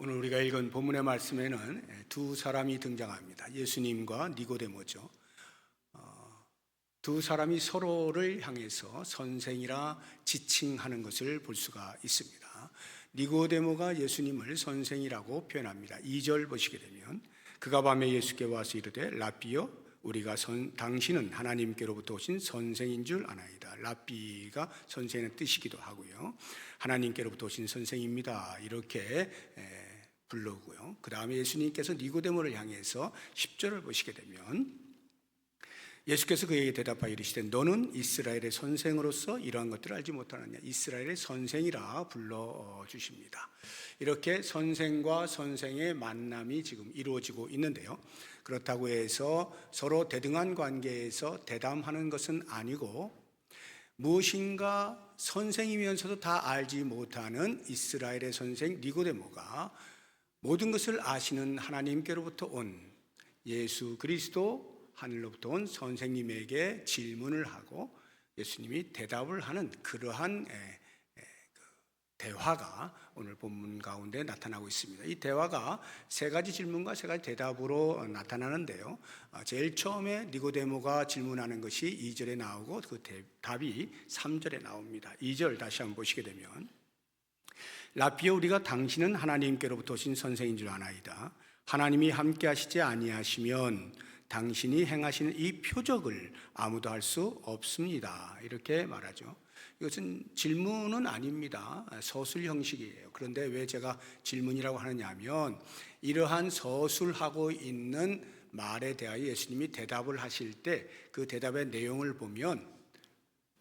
오늘 우리가 읽은 본문의 말씀에는 두 사람이 등장합니다. 예수님과 니고데모죠. 두 사람이 서로를 향해서 선생이라 지칭하는 것을 볼 수가 있습니다. 니고데모가 예수님을 선생이라고 표현합니다. 2절 보시게 되면 그가 밤에 예수께 와서 이르되 라삐여 우리가 당신은 하나님께로부터 오신 선생인 줄 아나이다. 라삐가 선생의 뜻이기도 하고요. 하나님께로부터 오신 선생입니다. 이렇게 부르고요. 그 다음에 예수님께서 니고데모를 향해서 10절을 보시게 되면 예수께서 그에게 대답하여 이르시되 너는 이스라엘의 선생으로서 이러한 것들을 알지 못하느냐. 이스라엘의 선생이라 불러주십니다. 이렇게 선생과 선생의 만남이 지금 이루어지고 있는데요. 그렇다고 해서 서로 대등한 관계에서 대담하는 것은 아니고 무엇인가 선생이면서도 다 알지 못하는 이스라엘의 선생 니고데모가 모든 것을 아시는 하나님께로부터 온 예수 그리스도 하늘로부터 온 선생님에게 질문을 하고 예수님이 대답을 하는 그러한 대화가 오늘 본문 가운데 나타나고 있습니다. 이 대화가 세 가지 질문과 세 가지 대답으로 나타나는데요. 제일 처음에 니고데모가 질문하는 것이 2절에 나오고 그 답이 3절에 나옵니다. 2절 다시 한번 보시게 되면 라삐여 우리가 당신은 하나님께로부터 오신 선생인 줄 아나이다. 하나님이 함께 하시지 아니하시면 당신이 행하시는 이 표적을 아무도 할 수 없습니다. 이렇게 말하죠. 이것은 질문은 아닙니다. 서술 형식이에요. 그런데 왜 제가 질문이라고 하느냐 하면 이러한 서술하고 있는 말에 대하여 예수님이 대답을 하실 때 그 대답의 내용을 보면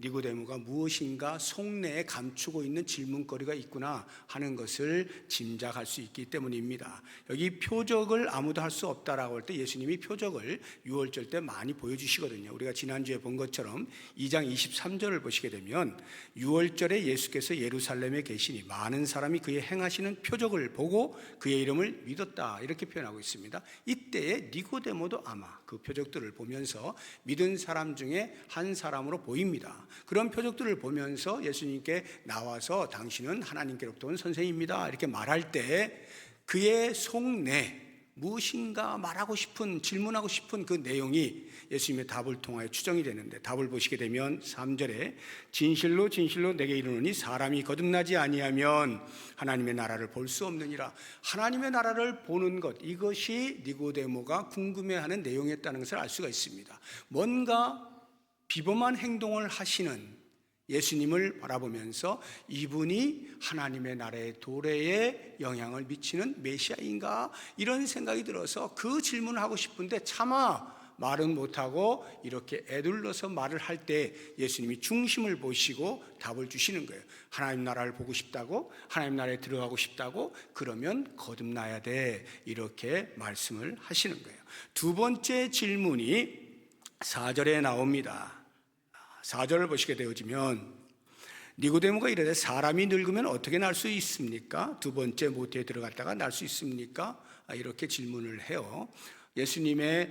니고데모가 무엇인가 속내에 감추고 있는 질문거리가 있구나 하는 것을 짐작할 수 있기 때문입니다. 여기 표적을 아무도 할 수 없다라고 할 때 예수님이 표적을 유월절 때 많이 보여주시거든요. 우리가 지난주에 본 것처럼 2장 23절을 보시게 되면 유월절에 예수께서 예루살렘에 계시니 많은 사람이 그의 행하시는 표적을 보고 그의 이름을 믿었다 이렇게 표현하고 있습니다. 이때에 니고데모도 아마 그 표적들을 보면서 믿은 사람 중에 한 사람으로 보입니다. 그런 표적들을 보면서 예수님께 나와서 당신은 하나님께로부터 온 선생입니다 이렇게 말할 때 그의 속내 무엇인가 말하고 싶은 질문하고 싶은 그 내용이 예수님의 답을 통하여 추정이 되는데 답을 보시게 되면 3절에 진실로 진실로 내게 이르노니 사람이 거듭나지 아니하면 하나님의 나라를 볼 수 없느니라. 하나님의 나라를 보는 것 이것이 니고데모가 궁금해하는 내용이었다는 것을 알 수가 있습니다. 뭔가 비범한 행동을 하시는 예수님을 바라보면서 이분이 하나님의 나라의 도래에 영향을 미치는 메시아인가 이런 생각이 들어서 그 질문을 하고 싶은데 차마 말은 못하고 이렇게 애둘러서 말을 할 때 예수님이 중심을 보시고 답을 주시는 거예요. 하나님 나라를 보고 싶다고? 하나님 나라에 들어가고 싶다고? 그러면 거듭나야 돼 이렇게 말씀을 하시는 거예요. 두 번째 질문이 4절에 나옵니다. 4절을 보시게 되어지면 니고데모가 이르되 사람이 늙으면 어떻게 날 수 있습니까? 두 번째 모태에 들어갔다가 날 수 있습니까? 이렇게 질문을 해요. 예수님의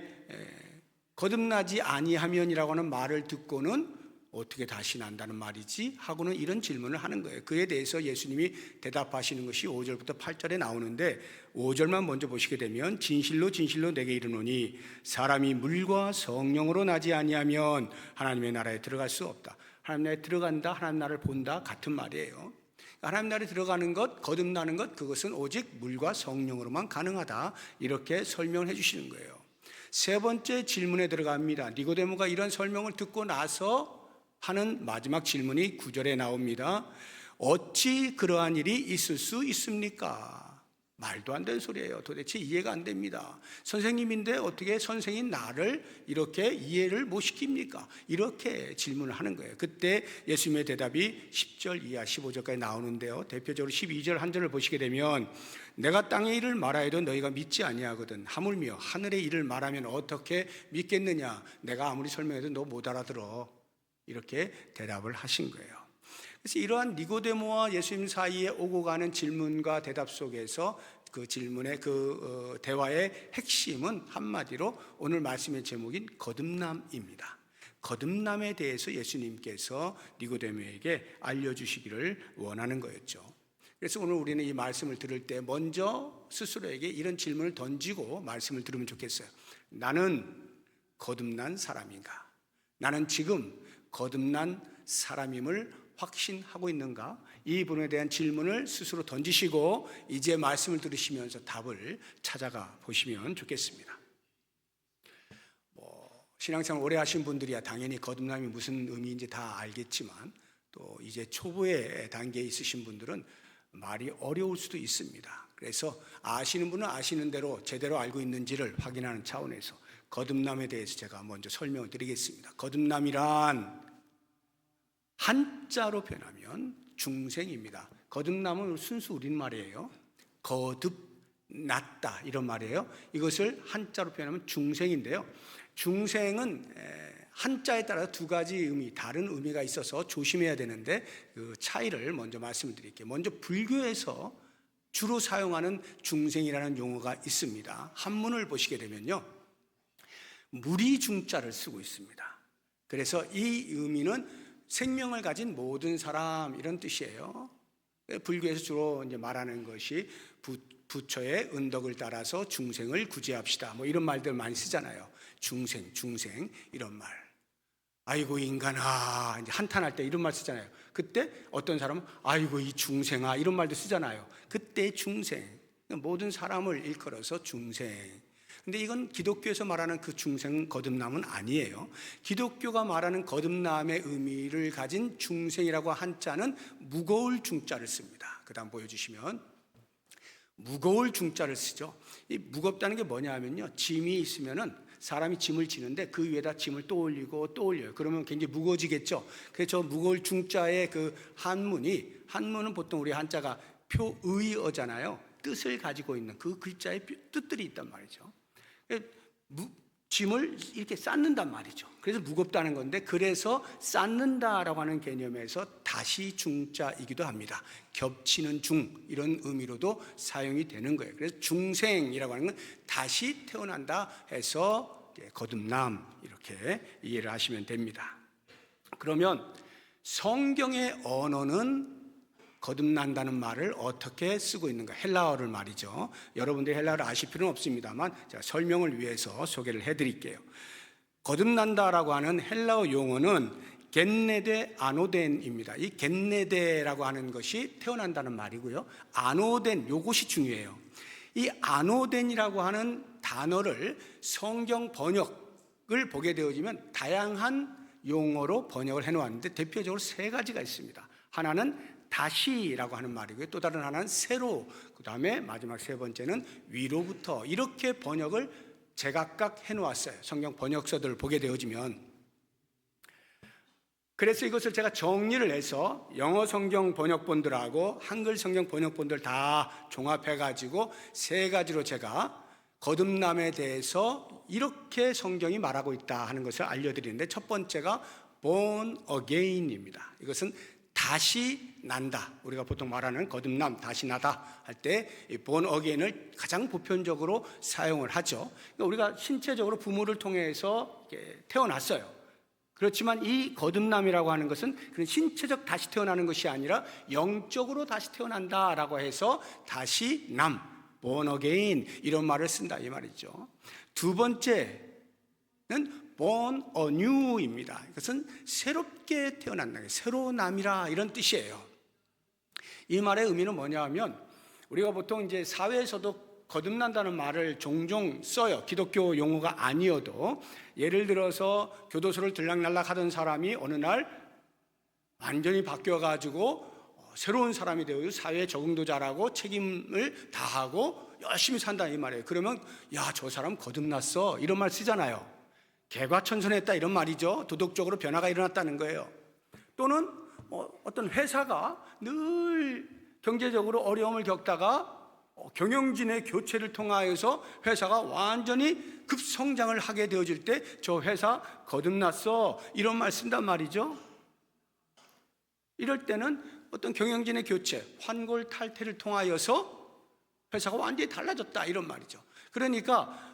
거듭나지 아니하면이라고 하는 말을 듣고는 어떻게 다시 난다는 말이지? 하고는 이런 질문을 하는 거예요. 그에 대해서 예수님이 대답하시는 것이 5절부터 8절에 나오는데 5절만 먼저 보시게 되면 진실로 진실로 내게 이르노니 사람이 물과 성령으로 나지 아니하면 하나님의 나라에 들어갈 수 없다. 하나님 나라에 들어간다, 하나님 나라를 본다 같은 말이에요. 하나님 나라에 들어가는 것, 거듭나는 것 그것은 오직 물과 성령으로만 가능하다 이렇게 설명을 해 주시는 거예요. 세 번째 질문에 들어갑니다. 니고데모가 이런 설명을 듣고 나서 하는 마지막 질문이 9절에 나옵니다. 어찌 그러한 일이 있을 수 있습니까? 말도 안 되는 소리예요. 도대체 이해가 안 됩니다. 선생님인데 어떻게 선생인 나를 이렇게 이해를 못 시킵니까? 이렇게 질문을 하는 거예요. 그때 예수님의 대답이 10절 이하 15절까지 나오는데요. 대표적으로 12절 한 절을 보시게 되면 내가 땅의 일을 말하여도 너희가 믿지 아니하거든 하물며 하늘의 일을 말하면 어떻게 믿겠느냐? 내가 아무리 설명해도 너 못 알아들어. 이렇게 대답을 하신 거예요. 그래서 이러한 니고데모와 예수님 사이에 오고 가는 질문과 대답 속에서 그 질문의 대화의 핵심은 한마디로 오늘 말씀의 제목인 거듭남입니다. 거듭남에 대해서 예수님께서 니고데모에게 알려주시기를 원하는 거였죠. 그래서 오늘 우리는 이 말씀을 들을 때 먼저 스스로에게 이런 질문을 던지고 말씀을 들으면 좋겠어요. 나는 거듭난 사람인가? 나는 지금 거듭난 사람임을 확신하고 있는가? 이 부분에 대한 질문을 스스로 던지시고 이제 말씀을 들으시면서 답을 찾아가 보시면 좋겠습니다. 신앙생활 오래 하신 분들이야 당연히 거듭남이 무슨 의미인지 다 알겠지만 또 이제 초보의 단계에 있으신 분들은 말이 어려울 수도 있습니다. 그래서 아시는 분은 아시는 대로 제대로 알고 있는지를 확인하는 차원에서 거듭남에 대해서 제가 먼저 설명을 드리겠습니다. 거듭남이란 한자로 변하면 중생입니다. 거듭남은 순수 우리말이에요. 거듭났다 이런 말이에요. 이것을 한자로 표현하면 중생인데요. 중생은 한자에 따라 두 가지 의미, 다른 의미가 있어서 조심해야 되는데 그 차이를 먼저 말씀을 드릴게요. 먼저 불교에서 주로 사용하는 중생이라는 용어가 있습니다. 한문을 보시게 되면요, 무리중자를 쓰고 있습니다. 그래서 이 의미는 생명을 가진 모든 사람 이런 뜻이에요. 불교에서 주로 이제 말하는 것이 부처의 은덕을 따라서 중생을 구제합시다. 뭐 이런 말들 많이 쓰잖아요. 중생 이런 말. 아이고 인간아 이제 한탄할 때 이런 말 쓰잖아요. 그때 어떤 사람은 아이고 이 중생아 이런 말도 쓰잖아요. 그때 중생, 모든 사람을 일컬어서 중생. 근데 이건 기독교에서 말하는 그 중생 거듭남은 아니에요. 기독교가 말하는 거듭남의 의미를 가진 중생이라고 한자는 무거울 중자를 씁니다. 그 다음 보여주시면 무거울 중자를 쓰죠. 이 무겁다는 게 뭐냐 하면요, 짐이 있으면은 사람이 짐을 지는데 그 위에다 짐을 또 올리고 또 올려요. 그러면 굉장히 무거워지겠죠. 그래서 저 무거울 중자의 그 한문은 보통 우리 한자가 표의어잖아요. 뜻을 가지고 있는 그 글자의 뜻들이 있단 말이죠. 짐을 이렇게 쌓는단 말이죠. 그래서 무겁다는 건데, 그래서 쌓는다라고 하는 개념에서 다시 중자이기도 합니다. 겹치는 중 이런 의미로도 사용이 되는 거예요. 그래서 중생이라고 하는 건 다시 태어난다 해서 거듭남 이렇게 이해를 하시면 됩니다. 그러면 성경의 언어는 거듭난다는 말을 어떻게 쓰고 있는가? 헬라어를 말이죠. 여러분들이 헬라어를 아실 필요는 없습니다만 제가 설명을 위해서 소개를 해드릴게요. 거듭난다라고 하는 헬라어 용어는 겐네데 아노덴입니다. 이 겐네데라고 하는 것이 태어난다는 말이고요. 아노덴, 요것이 중요해요. 이 아노덴이라고 하는 단어를 성경 번역을 보게 되어지면 다양한 용어로 번역을 해놓았는데 대표적으로 세 가지가 있습니다. 하나는 다시라고 하는 말이고요. 또 다른 하나는 새로, 그 다음에 마지막 세 번째는 위로부터, 이렇게 번역을 제각각 해놓았어요. 성경 번역서들을 보게 되어지면. 그래서 이것을 제가 정리를 해서 영어 성경 번역본들하고 한글 성경 번역본들 다 종합해가지고 세 가지로 제가 거듭남에 대해서 이렇게 성경이 말하고 있다 하는 것을 알려드리는데, 첫 번째가 born again입니다. 이것은 다시 난다. 우리가 보통 말하는 거듭남, 다시 나다 할 때 born again을 가장 보편적으로 사용을 하죠. 그러니까 우리가 신체적으로 부모를 통해서 태어났어요. 그렇지만 이 거듭남이라고 하는 것은 그런 신체적 다시 태어나는 것이 아니라 영적으로 다시 태어난다라고 해서 다시 남, born again 이런 말을 쓴다 이 말이죠. 두 번째는 born anew입니다. 이것은 새롭게 태어난다, 새로남이라 이런 뜻이에요. 이 말의 의미는 뭐냐 하면, 우리가 보통 이제 사회에서도 거듭난다는 말을 종종 써요. 기독교 용어가 아니어도. 예를 들어서 교도소를 들락날락 하던 사람이 어느 날 완전히 바뀌어가지고 새로운 사람이 되어 사회에 적응도 잘하고 책임을 다하고 열심히 산다 이 말이에요. 그러면 야, 저 사람 거듭났어 이런 말 쓰잖아요. 개과천선했다 이런 말이죠. 도덕적으로 변화가 일어났다는 거예요. 또는 어떤 회사가 늘 경제적으로 어려움을 겪다가 경영진의 교체를 통하여서 회사가 완전히 급성장을 하게 되어질 때 저 회사 거듭났어 이런 말 쓴단 말이죠. 이럴 때는 어떤 경영진의 교체, 환골 탈태를 통하여서 회사가 완전히 달라졌다 이런 말이죠. 그러니까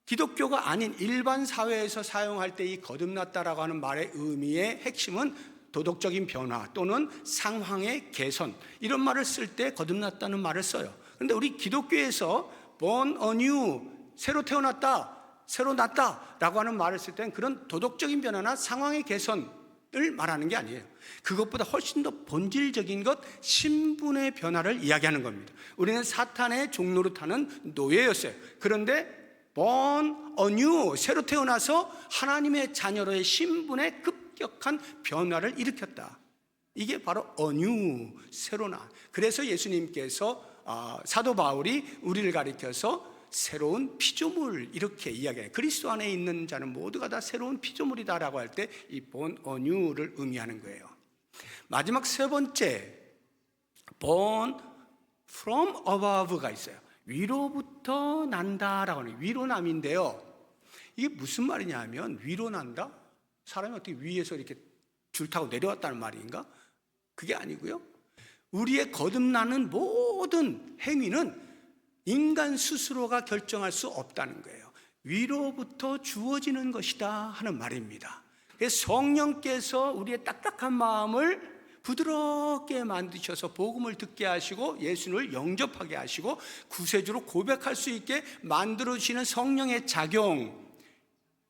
기독교가 아닌 일반 사회에서 사용할 때 이 거듭났다라고 하는 말의 의미의 핵심은 도덕적인 변화 또는 상황의 개선, 이런 말을 쓸 때 거듭났다는 말을 써요. 그런데 우리 기독교에서 born anew, 새로 태어났다, 새로 났다 라고 하는 말을 쓸 때는 그런 도덕적인 변화나 상황의 개선을 말하는 게 아니에요. 그것보다 훨씬 더 본질적인 것, 신분의 변화를 이야기하는 겁니다. 우리는 사탄의 종로로 타는 노예였어요. 그런데 born anew, 새로 태어나서 하나님의 자녀로의 신분의 급격한 변화를 일으켰다. 이게 바로 anew, 새로 나. 그래서 예수님께서 사도 바울이 우리를 가리켜서 새로운 피조물 이렇게 이야기해요. 그리스도 안에 있는 자는 모두가 다 새로운 피조물이다라고 할 때 이 born anew를 의미하는 거예요. 마지막 세 번째, born from above가 있어요. 위로부터 난다라고 하는, 위로남인데요. 이게 무슨 말이냐 하면, 위로 난다? 사람이 어떻게 위에서 이렇게 줄 타고 내려왔다는 말인가? 그게 아니고요. 우리의 거듭나는 모든 행위는 인간 스스로가 결정할 수 없다는 거예요. 위로부터 주어지는 것이다 하는 말입니다. 성령께서 우리의 딱딱한 마음을 부드럽게 만드셔서 복음을 듣게 하시고 예수를 영접하게 하시고 구세주로 고백할 수 있게 만들어주시는 성령의 작용,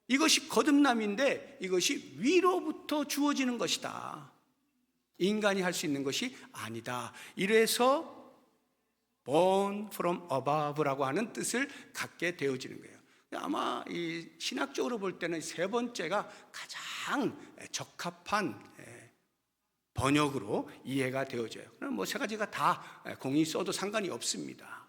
이것이 거듭남인데 이것이 위로부터 주어지는 것이다. 인간이 할 수 있는 것이 아니다. 이래서 born from above라고 하는 뜻을 갖게 되어지는 거예요. 아마 이 신학적으로 볼 때는 세 번째가 가장 적합한 번역으로 이해가 되어져요. 뭐 세 가지가 다 공이 써도 상관이 없습니다.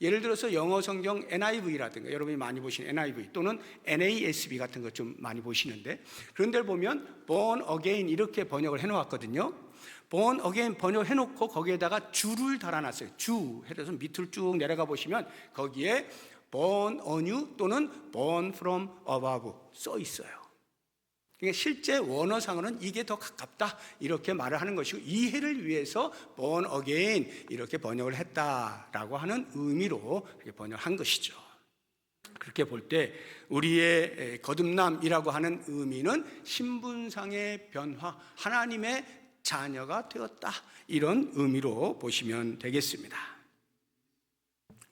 예를 들어서 영어 성경 NIV라든가 여러분이 많이 보시는 NIV 또는 NASB 같은 것 좀 많이 보시는데, 그런 데를 보면 born again 이렇게 번역을 해놓았거든요. born again 번역해놓고 거기에다가 주를 달아놨어요. 주 해서 밑을 쭉 내려가 보시면 거기에 born anew 또는 born from above 써 있어요. 그러니까 실제 원어상으로는 이게 더 가깝다 이렇게 말을 하는 것이고, 이해를 위해서 born again 이렇게 번역을 했다라고 하는 의미로 이렇게 번역한 것이죠. 그렇게 볼 때 우리의 거듭남이라고 하는 의미는 신분상의 변화, 하나님의 자녀가 되었다, 이런 의미로 보시면 되겠습니다.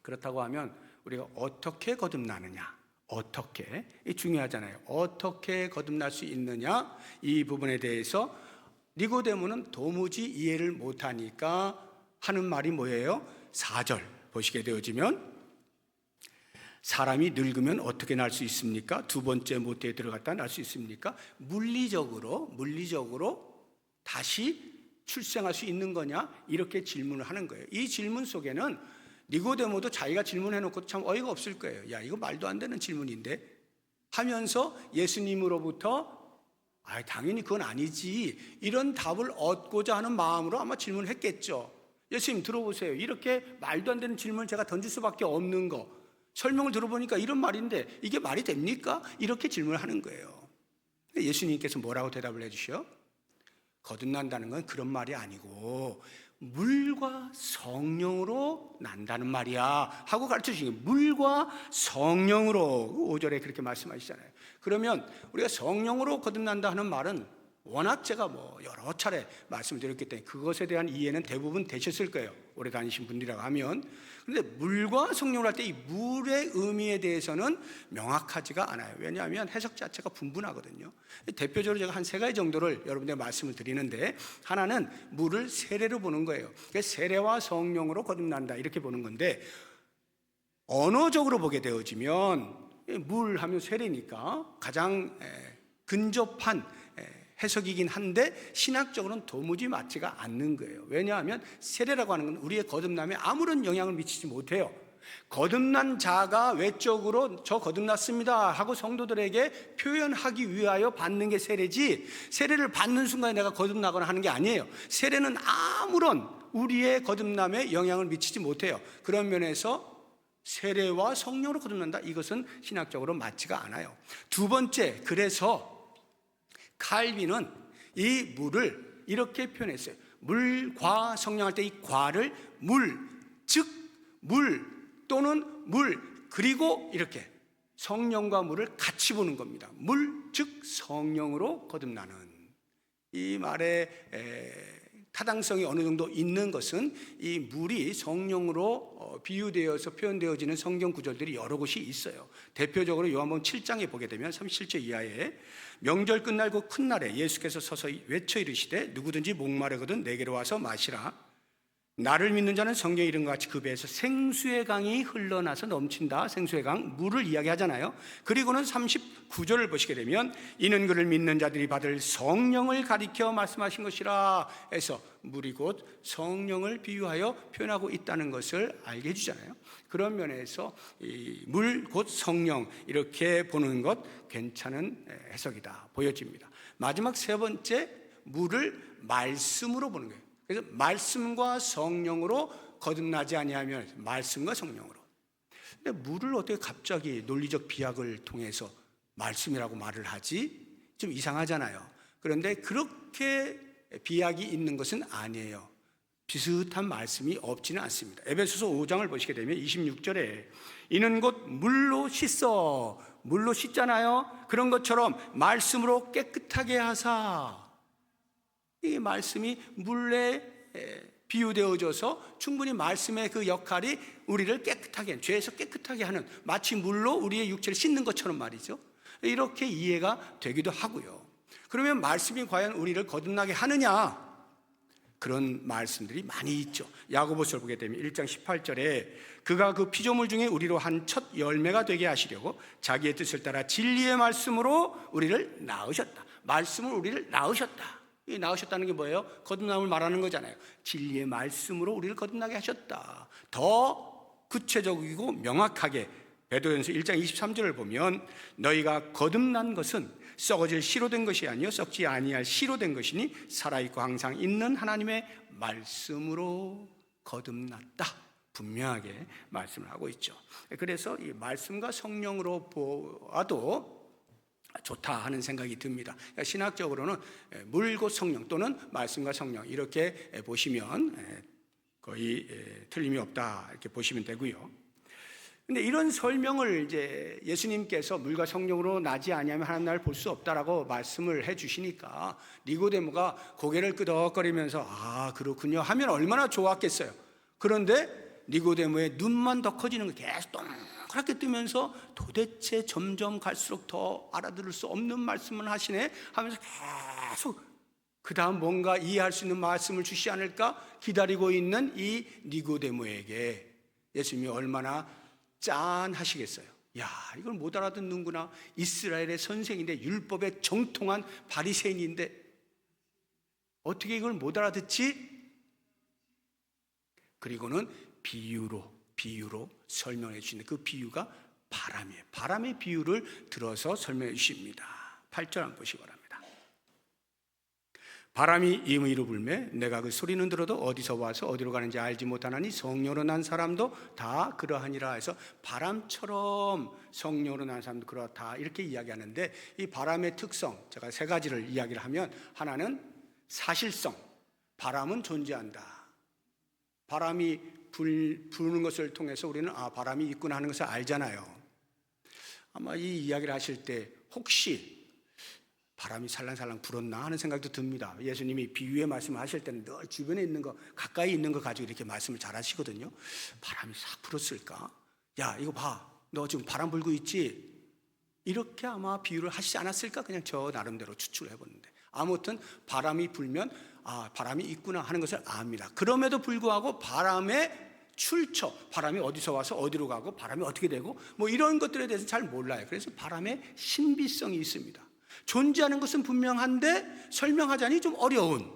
그렇다고 하면 우리가 어떻게 거듭나느냐, 어떻게, 중요하잖아요. 어떻게 거듭날 수 있느냐, 이 부분에 대해서 니고데모는 도무지 이해를 못하니까 하는 말이 뭐예요? 4절 보시게 되어지면, 사람이 늙으면 어떻게 날 수 있습니까? 두 번째 모태에 들어갔다 날 수 있습니까? 물리적으로 다시 출생할 수 있는 거냐? 이렇게 질문을 하는 거예요. 이 질문 속에는 니고데모도 자기가 질문해놓고 참 어이가 없을 거예요. 야, 이거 말도 안 되는 질문인데 하면서 예수님으로부터 당연히 그건 아니지, 이런 답을 얻고자 하는 마음으로 아마 질문했겠죠. 예수님 들어보세요. 이렇게 말도 안 되는 질문을 제가 던질 수밖에 없는 거, 설명을 들어보니까 이런 말인데 이게 말이 됩니까? 이렇게 질문을 하는 거예요. 예수님께서 뭐라고 대답을 해주셔? 거듭난다는 건 그런 말이 아니고 물과 성령으로 난다는 말이야 하고 가르쳐 주신 거예요. 물과 성령으로 5절에 그렇게 말씀하시잖아요. 그러면 우리가 성령으로 거듭난다 하는 말은 워낙 제가 여러 차례 말씀드렸기 때문에 그것에 대한 이해는 대부분 되셨을 거예요, 오래 다니신 분들이라고 하면. 그런데 물과 성령을 할 때 이 물의 의미에 대해서는 명확하지가 않아요. 왜냐하면 해석 자체가 분분하거든요. 대표적으로 제가 한 세 가지 정도를 여러분들에게 말씀을 드리는데, 하나는 물을 세례로 보는 거예요. 세례와 성령으로 거듭난다 이렇게 보는 건데, 언어적으로 보게 되어지면 물 하면 세례니까 가장 근접한 해석이긴 한데 신학적으로는 도무지 맞지가 않는 거예요. 왜냐하면 세례라고 하는 건 우리의 거듭남에 아무런 영향을 미치지 못해요. 거듭난 자가 외적으로 저 거듭났습니다 하고 성도들에게 표현하기 위하여 받는 게 세례지, 세례를 받는 순간에 내가 거듭나거나 하는 게 아니에요. 세례는 아무런 우리의 거듭남에 영향을 미치지 못해요. 그런 면에서 세례와 성령으로 거듭난다, 이것은 신학적으로 맞지가 않아요. 두 번째, 그래서 칼빈은 이 물을 이렇게 표현했어요. 물과 성령 할 때 이 과를 물, 즉 물 또는 물, 그리고 이렇게 성령과 물을 같이 보는 겁니다. 물, 즉 성령으로 거듭나는. 이 말에 타당성이 어느 정도 있는 것은 이 물이 성령으로 비유되어서 표현되어지는 성경 구절들이 여러 곳이 있어요. 대표적으로 요한복음 7장에 보게 되면 37절 이하에 명절 끝날 그 큰 날에 예수께서 서서 외쳐 이르시되 누구든지 목마르거든 내게로 와서 마시라. 나를 믿는 자는 성경에 이른 것 같이 그 배에서 생수의 강이 흘러나서 넘친다. 생수의 강, 물을 이야기하잖아요. 그리고는 39절을 보시게 되면 이는 그를 믿는 자들이 받을 성령을 가리켜 말씀하신 것이라 해서 물이 곧 성령을 비유하여 표현하고 있다는 것을 알게 해주잖아요. 그런 면에서 물 곧 성령 이렇게 보는 것 괜찮은 해석이다 보여집니다. 마지막 세 번째, 물을 말씀으로 보는 거예요. 그래서 말씀과 성령으로 거듭나지 아니하면 말씀과 성령으로. 근데 물을 어떻게 갑자기 논리적 비약을 통해서 말씀이라고 말을 하지? 좀 이상하잖아요. 그런데 그렇게 비약이 있는 것은 아니에요. 비슷한 말씀이 없지는 않습니다. 에베소서 5장을 보시게 되면 26절에 이는 곧 물로 씻어, 물로 씻잖아요. 그런 것처럼 말씀으로 깨끗하게 하사. 이 말씀이 물에 비유되어져서 충분히 말씀의 그 역할이 우리를 깨끗하게, 죄에서 깨끗하게 하는, 마치 물로 우리의 육체를 씻는 것처럼 말이죠. 이렇게 이해가 되기도 하고요. 그러면 말씀이 과연 우리를 거듭나게 하느냐? 그런 말씀들이 많이 있죠. 야고보서를 보게 되면 1장 18절에 그가 그 피조물 중에 우리로 한 첫 열매가 되게 하시려고 자기의 뜻을 따라 진리의 말씀으로 우리를 낳으셨다. 말씀으로 우리를 낳으셨다. 이 낳으셨다는 게 뭐예요? 거듭남을 말하는 거잖아요. 진리의 말씀으로 우리를 거듭나게 하셨다. 더 구체적이고 명확하게 베드로전서 1장 23절을 보면 너희가 거듭난 것은 썩어질 씨로 된 것이 아니요 썩지 아니할 씨로 된 것이니 살아있고 항상 있는 하나님의 말씀으로 거듭났다. 분명하게 말씀을 하고 있죠. 그래서 이 말씀과 성령으로 보아도 좋다 하는 생각이 듭니다. 그러니까 신학적으로는 물고 성령 또는 말씀과 성령 이렇게 보시면 거의 틀림이 없다 이렇게 보시면 되고요. 근데 이런 설명을 이제 예수님께서 물과 성령으로 나지 아니하면 하나님 나라를 볼 수 없다라고 말씀을 해 주시니까 니고데모가 고개를 끄덕거리면서 아 그렇군요 하면 얼마나 좋았겠어요. 그런데 니고데모의 눈만 더 커지는 거 계속 동그랗게 뜨면서 도대체 점점 갈수록 더 알아들을 수 없는 말씀을 하시네 하면서 계속 그 다음 뭔가 이해할 수 있는 말씀을 주시지 않을까 기다리고 있는 이 니고데모에게 예수님이 얼마나 짠하시겠어요. 야 이걸 못 알아듣는구나. 이스라엘의 선생인데 율법에 정통한 바리새인인데 어떻게 이걸 못 알아듣지? 그리고는 비유로 설명해 주시는 그 비유가 바람이에요. 바람의 비유를 들어서 설명해 주십니다. 8절 한번 보시기 바랍니다. 바람이 임의로 불매 내가 그 소리는 들어도 어디서 와서 어디로 가는지 알지 못하나니 성령으로 난 사람도 다 그러하니라 해서 바람처럼 성령으로 난 사람도 그렇다 이렇게 이야기하는데 이 바람의 특성 제가 세 가지를 이야기를 하면 하나는 사실성 바람은 존재한다. 바람이 부는 것을 통해서 우리는 아 바람이 있구나 하는 것을 알잖아요. 아마 이 이야기를 하실 때 혹시 바람이 살랑살랑 불었나 하는 생각도 듭니다. 예수님이 비유의 말씀을 하실 때는 늘 주변에 있는 거 가까이 있는 거 가지고 이렇게 말씀을 잘 하시거든요. 바람이 싹 불었을까? 야 이거 봐 너 지금 바람 불고 있지? 이렇게 아마 비유를 하시지 않았을까? 그냥 저 나름대로 추측을 해봤는데 아무튼 바람이 불면 아 바람이 있구나 하는 것을 압니다. 그럼에도 불구하고 바람의 출처 바람이 어디서 와서 어디로 가고 바람이 어떻게 되고 뭐 이런 것들에 대해서 잘 몰라요. 그래서 바람의 신비성이 있습니다. 존재하는 것은 분명한데 설명하자니 좀 어려운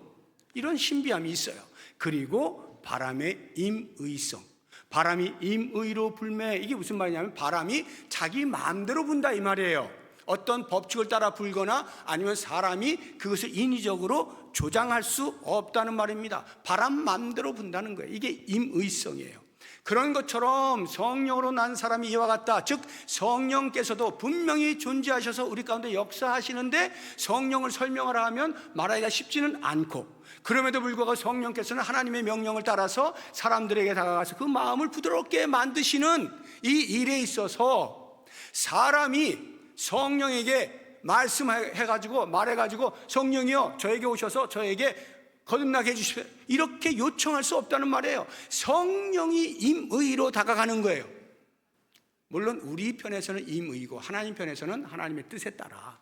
이런 신비함이 있어요. 그리고 바람의 임의성 바람이 임의로 불매 이게 무슨 말이냐면 바람이 자기 마음대로 분다 이 말이에요. 어떤 법칙을 따라 불거나 아니면 사람이 그것을 인위적으로 조장할 수 없다는 말입니다. 바람 마음대로 분다는 거예요. 이게 임의성이에요. 그런 것처럼 성령으로 난 사람이 이와 같다. 즉 성령께서도 분명히 존재하셔서 우리 가운데 역사하시는데 성령을 설명하라 하면 말하기가 쉽지는 않고 그럼에도 불구하고 성령께서는 하나님의 명령을 따라서 사람들에게 다가가서 그 마음을 부드럽게 만드시는 이 일에 있어서 사람이 성령에게 말해가지고 성령이여 저에게 오셔서 저에게 거듭나게 해주십시오, 이렇게 요청할 수 없다는 말이에요. 성령이 임의로 다가가는 거예요. 물론 우리 편에서는 임의고 하나님 편에서는 하나님의 뜻에 따라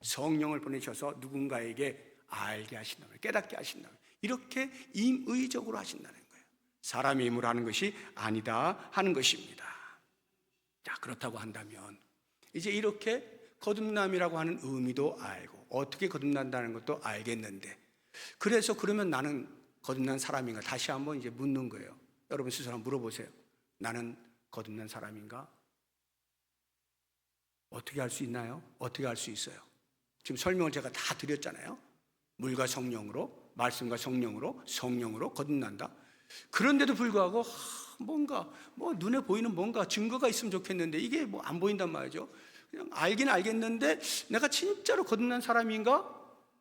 성령을 보내셔서 누군가에게 알게 하신다면, 깨닫게 하신다면, 이렇게 임의적으로 하신다는 거예요. 사람의 힘으로 하는 것이 아니다 하는 것입니다. 자, 그렇다고 한다면 이제 이렇게 거듭남이라고 하는 의미도 알고 어떻게 거듭난다는 것도 알겠는데, 그래서 그러면 나는 거듭난 사람인가? 다시 한번 이제 묻는 거예요. 여러분 스스로 물어보세요. 나는 거듭난 사람인가? 어떻게 할 수 있나요? 어떻게 할 수 있어요? 지금 설명을 제가 다 드렸잖아요. 물과 성령으로, 말씀과 성령으로 거듭난다. 그런데도 불구하고 뭔가 눈에 보이는 뭔가 증거가 있으면 좋겠는데 이게 안 보인단 말이죠. 그냥 알긴 알겠는데 내가 진짜로 거듭난 사람인가?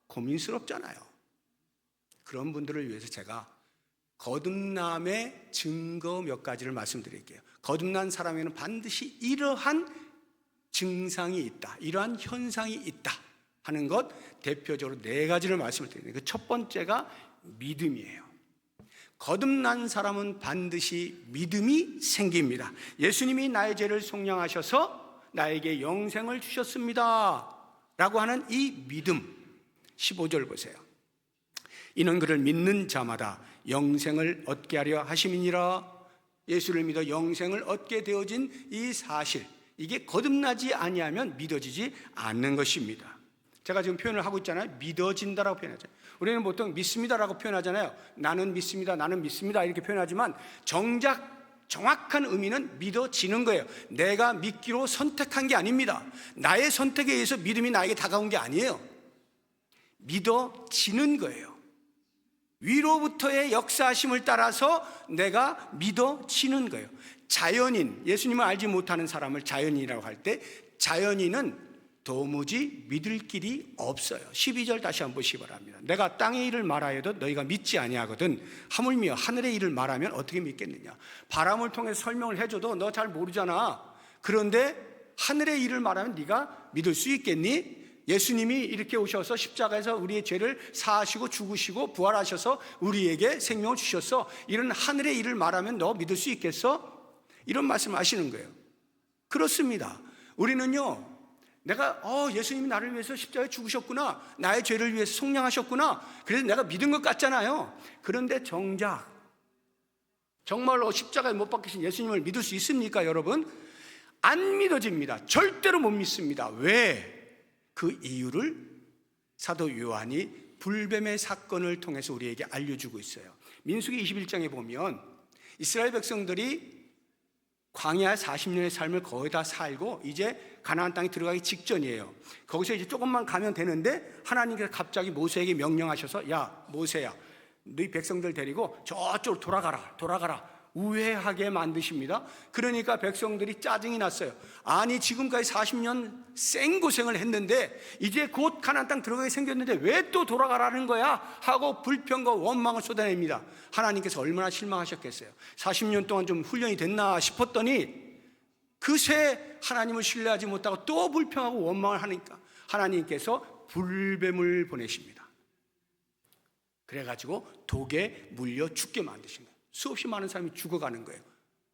고민스럽잖아요. 그런 분들을 위해서 제가 거듭남의 증거 몇 가지를 말씀드릴게요. 거듭난 사람에는 반드시 이러한 증상이 있다, 이러한 현상이 있다 하는 것, 대표적으로 4가지를 말씀을 드립니다. 그 첫 번째가 믿음이에요. 거듭난 사람은 반드시 믿음이 생깁니다. 예수님이 나의 죄를 속량하셔서 나에게 영생을 주셨습니다 라고 하는 이 믿음, 15절 보세요. 이는 그를 믿는 자마다 영생을 얻게 하려 하심이니라. 예수를 믿어 영생을 얻게 되어진 이 사실, 이게 거듭나지 아니하면 믿어지지 않는 것입니다. 제가 지금 표현을 하고 있잖아요. 믿어진다라고 표현하잖아요. 우리는 보통 믿습니다라고 표현하잖아요. 나는 믿습니다, 나는 믿습니다 이렇게 표현하지만 정작 정확한 의미는 믿어지는 거예요. 내가 믿기로 선택한 게 아닙니다. 나의 선택에 의해서 믿음이 나에게 다가온 게 아니에요. 믿어지는 거예요. 위로부터의 역사하심을 따라서 내가 믿어지는 거예요. 자연인, 예수님을 알지 못하는 사람을 자연인이라고 할 때 자연인은 도무지 믿을 길이 없어요. 12절 다시 한번 보시기 바랍니다. 내가 땅의 일을 말하여도 너희가 믿지 아니하거든 하물며 하늘의 일을 말하면 어떻게 믿겠느냐. 바람을 통해서 설명을 해줘도 너 잘 모르잖아. 그런데 하늘의 일을 말하면 네가 믿을 수 있겠니? 예수님이 이렇게 오셔서 십자가에서 우리의 죄를 사하시고 죽으시고 부활하셔서 우리에게 생명을 주셨어. 이런 하늘의 일을 말하면 너 믿을 수 있겠어? 이런 말씀을 하시는 거예요. 그렇습니다. 우리는요, 내가 예수님이 나를 위해서 십자가에 죽으셨구나, 나의 죄를 위해서 속량하셨구나, 그래서 내가 믿은 것 같잖아요. 그런데 정작 정말로 십자가에 못 박히신 예수님을 믿을 수 있습니까, 여러분? 안 믿어집니다. 절대로 못 믿습니다. 왜? 그 이유를 사도 요한이 불뱀의 사건을 통해서 우리에게 알려주고 있어요. 민수기 21장에 보면 이스라엘 백성들이 광야 40년의 삶을 거의 다 살고 이제 가나안 땅에 들어가기 직전이에요. 거기서 이제 조금만 가면 되는데 하나님께서 갑자기 모세에게 명령하셔서 야 모세야, 너희 백성들 데리고 저쪽으로 돌아가라 우회하게 만드십니다. 그러니까 백성들이 짜증이 났어요. 아니 지금까지 40년 생고생을 했는데 이제 곧 가나안 땅 들어가게 생겼는데 왜 또 돌아가라는 거야 하고 불평과 원망을 쏟아냅니다. 하나님께서 얼마나 실망하셨겠어요. 40년 동안 좀 훈련이 됐나 싶었더니 그새 하나님을 신뢰하지 못하고 또 불평하고 원망을 하니까 하나님께서 불뱀을 보내십니다. 그래가지고 독에 물려 죽게 만드신 거예요. 수없이 많은 사람이 죽어가는 거예요.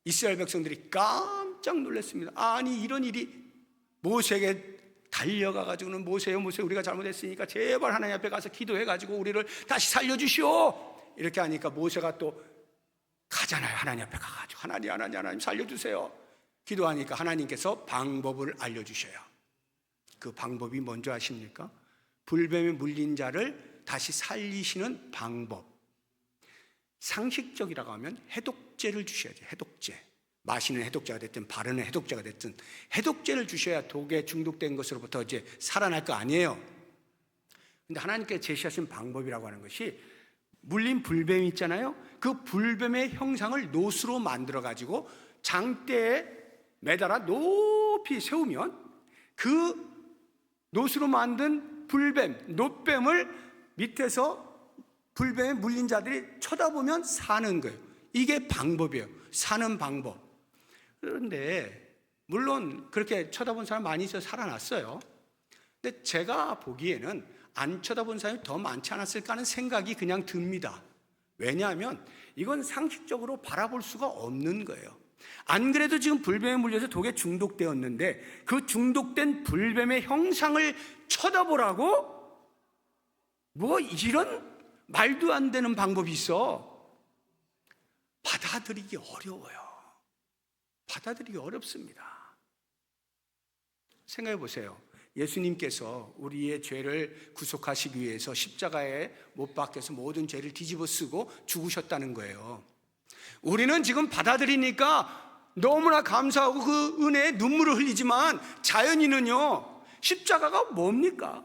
이스라엘 백성들이 깜짝 놀랐습니다. 아니 이런 일이, 모세에게 달려가가지고는 모세요 우리가 잘못했으니까 제발 하나님 앞에 가서 기도해가지고 우리를 다시 살려주시오 이렇게 하니까 모세가 또 가잖아요. 하나님 앞에 가가지고 하나님 살려주세요 기도하니까 하나님께서 방법을 알려주셔요. 그 방법이 뭔지 아십니까? 불뱀에 물린 자를 다시 살리시는 방법. 상식적이라고 하면 해독제를 주셔야 돼요. 해독제. 마시는 해독제가 됐든 바르는 해독제가 됐든 해독제를 주셔야 독에 중독된 것으로부터 이제 살아날 거 아니에요. 근데 하나님께서 제시하신 방법이라고 하는 것이 물린 불뱀 있잖아요. 그 불뱀의 형상을 노수로 만들어 가지고 장대에 매달아 높이 세우면 그 노수로 만든 불뱀, 놋뱀을 밑에서 불뱀에 물린 자들이 쳐다보면 사는 거예요. 이게 방법이에요. 사는 방법. 그런데 물론 그렇게 쳐다본 사람 많이 있어서 살아났어요. 근데 제가 보기에는 안 쳐다본 사람이 더 많지 않았을까 하는 생각이 그냥 듭니다. 왜냐하면 이건 상식적으로 바라볼 수가 없는 거예요. 안 그래도 지금 불뱀에 물려서 독에 중독되었는데 그 중독된 불뱀의 형상을 쳐다보라고? 뭐 이런 말도 안 되는 방법이 있어. 받아들이기 어려워요. 받아들이기 어렵습니다. 생각해 보세요. 예수님께서 우리의 죄를 구속하시기 위해서 십자가에 못 박혀서 모든 죄를 뒤집어 쓰고 죽으셨다는 거예요. 우리는 지금 받아들이니까 너무나 감사하고 그 은혜에 눈물을 흘리지만 자연인은요, 십자가가 뭡니까?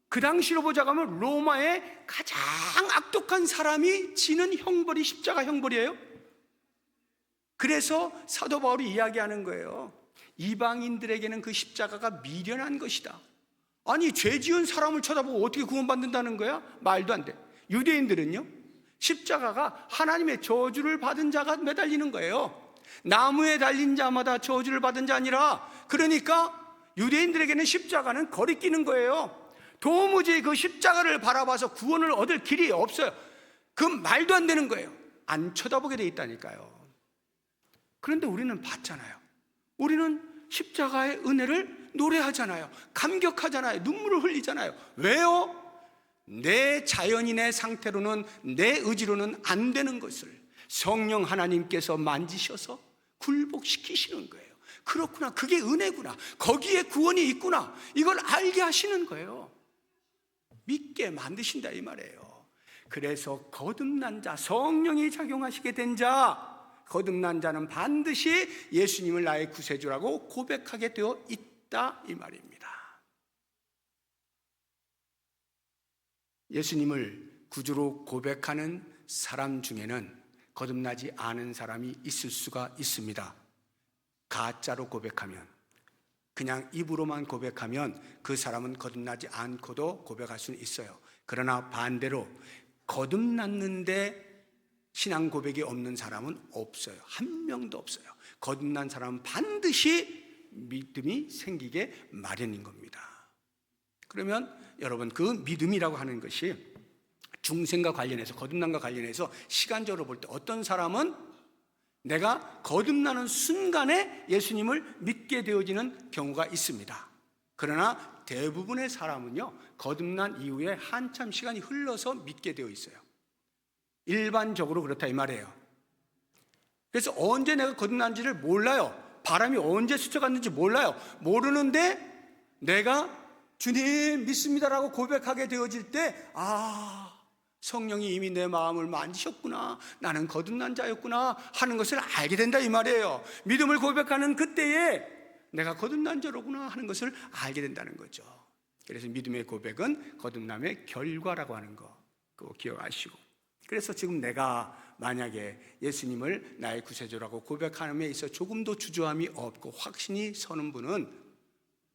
그 당시로 보자면 로마의 가장 악독한 사람이 지는 형벌이 십자가 형벌이에요. 그래서 사도 바울이 이야기하는 거예요. 이방인들에게는 그 십자가가 미련한 것이다. 아니, 죄 지은 사람을 쳐다보고 어떻게 구원받는다는 거야? 말도 안 돼. 유대인들은요, 십자가가 하나님의 저주를 받은 자가 매달리는 거예요. 나무에 달린 자마다 저주를 받은 자 아니라, 그러니까 유대인들에게는 십자가는 거리끼는 거예요. 도무지 그 십자가를 바라봐서 구원을 얻을 길이 없어요. 그 말도 안 되는 거예요. 안 쳐다보게 돼 있다니까요. 그런데 우리는 봤잖아요. 우리는 십자가의 은혜를 노래하잖아요. 감격하잖아요. 눈물을 흘리잖아요. 왜요? 내 자연인의 상태로는, 내 의지로는 안 되는 것을 성령 하나님께서 만지셔서 굴복시키시는 거예요. 그렇구나, 그게 은혜구나, 거기에 구원이 있구나, 이걸 알게 하시는 거예요. 믿게 만드신다 이 말이에요. 그래서 거듭난 자, 성령이 작용하시게 된 자, 거듭난 자는 반드시 예수님을 나의 구세주라고 고백하게 되어 있다 이 말입니다. 예수님을 구주로 고백하는 사람 중에는 거듭나지 않은 사람이 있을 수가 있습니다. 가짜로 고백하면, 그냥 입으로만 고백하면 그 사람은 거듭나지 않고도 고백할 수는 있어요. 그러나 반대로 거듭났는데 신앙 고백이 없는 사람은 없어요. 한 명도 없어요. 거듭난 사람은 반드시 믿음이 생기게 마련인 겁니다. 그러면 여러분, 그 믿음이라고 하는 것이 중생과 관련해서, 거듭남과 관련해서 시간적으로 볼 때 어떤 사람은 내가 거듭나는 순간에 예수님을 믿게 되어지는 경우가 있습니다. 그러나 대부분의 사람은요, 거듭난 이후에 한참 시간이 흘러서 믿게 되어 있어요. 일반적으로 그렇다 이 말이에요. 그래서 언제 내가 거듭난지를 몰라요. 바람이 언제 스쳐갔는지 몰라요. 모르는데 내가 주님 믿습니다라고 고백하게 되어질 때, 성령이 이미 내 마음을 만지셨구나, 나는 거듭난 자였구나 하는 것을 알게 된다 이 말이에요. 믿음을 고백하는 그때에 내가 거듭난 자로구나 하는 것을 알게 된다는 거죠. 그래서 믿음의 고백은 거듭남의 결과라고 하는 거, 그거 기억하시고. 그래서 지금 내가 만약에 예수님을 나의 구세주라고 고백함에 있어 조금도 주저함이 없고 확신이 서는 분은